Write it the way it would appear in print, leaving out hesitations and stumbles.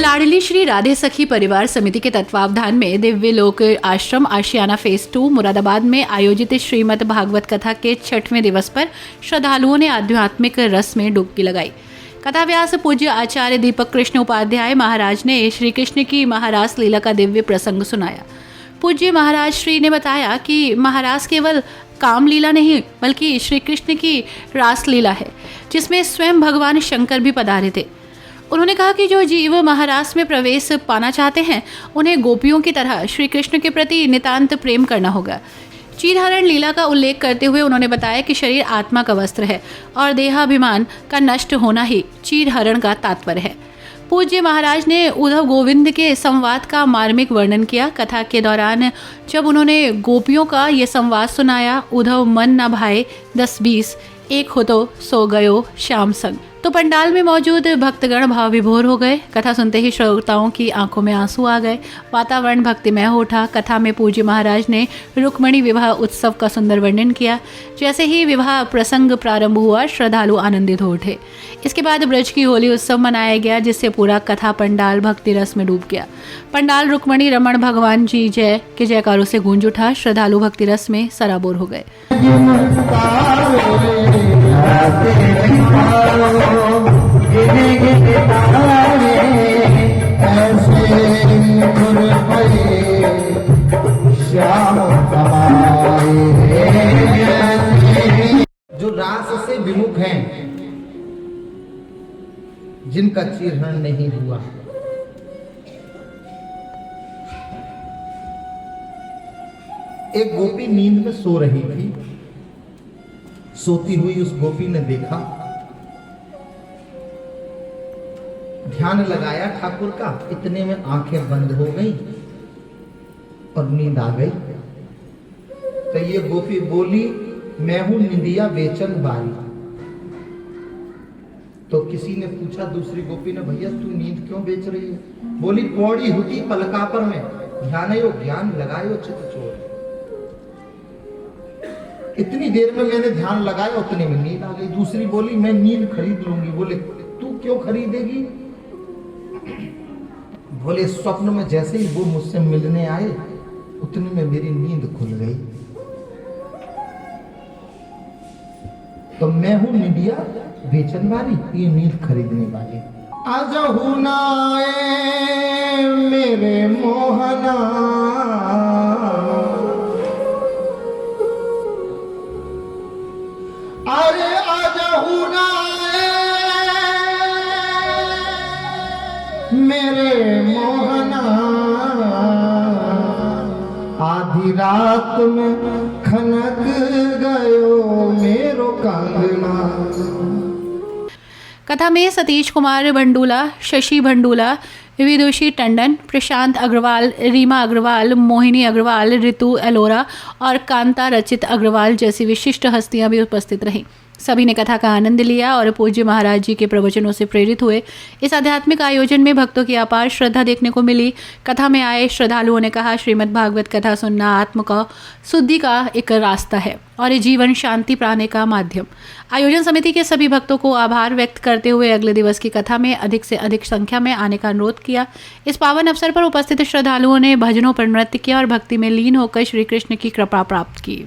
लाडली श्री राधे सखी परिवार समिति के तत्वावधान में दिव्य लोक आश्रम आशियाना फेज 2 मुरादाबाद में आयोजित श्रीमद् भागवत कथा के 6वें दिवस पर श्रद्धालुओं ने आध्यात्मिक रस में डुबकी लगाई। कथा व्यास पूज्य आचार्य दीपक कृष्ण उपाध्याय महाराज ने श्री कृष्ण की महारास लीला का दिव्य प्रसंग सुनाया। पूज्य महाराज श्री ने बताया कि महारास केवल काम लीला नहीं बल्कि श्री कृष्ण की रास लीला है, जिसमें स्वयं भगवान शंकर भी पधारे थे। उन्होंने कहा कि जो जीव महारास में प्रवेश पाना चाहते हैं उन्हें गोपियों की तरह श्री कृष्ण के प्रति नितांत प्रेम करना होगा। चीरहरण लीला का उल्लेख करते हुए उन्होंने बताया कि शरीर आत्मा का वस्त्र है और देहाभिमान का नष्ट होना ही चीरहरण का तात्पर्य है। पूज्य महाराज ने उद्धव गोविंद के संवाद का मार्मिक वर्णन किया। कथा के दौरान जब उन्होंने गोपियों का ये संवाद सुनाया, उद्धव मन न भाए 10-20 एक हो तो सो गयो श्याम संग, तो पंडाल में मौजूद भक्तगण भाव विभोर हो गए। कथा सुनते ही श्रोताओं की आंखों में आंसू आ गए, वातावरण भक्तिमय हो उठा। कथा में पूज्य महाराज ने रुक्मणी विवाह उत्सव का सुंदर वर्णन किया। जैसे ही विवाह प्रसंग प्रारंभ हुआ, श्रद्धालु आनंदित हो उठे। इसके बाद ब्रज की होली उत्सव मनाया गया, जिससे पूरा कथा पंडाल भक्ति रस में डूब गया। पंडाल रुक्मणी रमण भगवान जी जय के जयकारों से गूंज उठा। श्रद्धालु भक्ति रस में सराबोर हो गए। जो रास से विमुख हैं, जिनका चीरहरण नहीं हुआ, एक गोपी नींद में सो रही थी। सोती हुई उस गोपी ने देखा, ध्यान लगाया ठाकुर का, इतने में आंखें बंद हो गई और नींद आ गई। तो ये गोपी बोली, मैं हूं निंदिया बेचन बारी। तो किसी ने पूछा, दूसरी गोपी ने, भैया तू नींद क्यों बेच रही है? बोली, पौड़ी हुती पलका पर में ध्यान ज्ञान लगायो चित चोर। इतनी देर में मैंने ध्यान लगाया, उतने में नींद आ गई। दूसरी बोली, मैं नींद खरीद लूंगी। बोले, तू क्यों खरीदेगी? बोले, स्वप्न में जैसे ही वो मुझसे मिलने आए, उतने में मेरी नींद खुल गई। तो मैं हूं निंदिया बेचन वाली, ये नींद खरीदने वाली। आजहू नाए मेरे मोहना, अरे आजहू नाए मेरे मोहना, आधी रात में खनक गयो मेरो कंगना। कथा में सतीश कुमार भंडूला, शशि भंडूला, विदुषी टंडन, प्रशांत अग्रवाल, रीमा अग्रवाल, मोहिनी अग्रवाल, ऋतु एलोरा और कांता रचित अग्रवाल जैसी विशिष्ट हस्तियां भी उपस्थित रहीं। सभी ने कथा का आनंद लिया और पूज्य महाराज जी के प्रवचनों से प्रेरित हुए। इस आध्यात्मिक आयोजन में भक्तों की अपार श्रद्धा देखने को मिली। कथा में आए श्रद्धालुओं ने कहा, श्रीमद् भागवत कथा सुनना आत्म का शुद्धि का एक रास्ता है और ये जीवन शांति पाने का माध्यम। आयोजन समिति के सभी भक्तों को आभार व्यक्त करते हुए अगले दिवस की कथा में अधिक से अधिक संख्या में आने का अनुरोध किया। इस पावन अवसर पर उपस्थित श्रद्धालुओं ने भजनों पर नृत्य किया और भक्ति में लीन होकर श्री कृष्ण की कृपा प्राप्त की।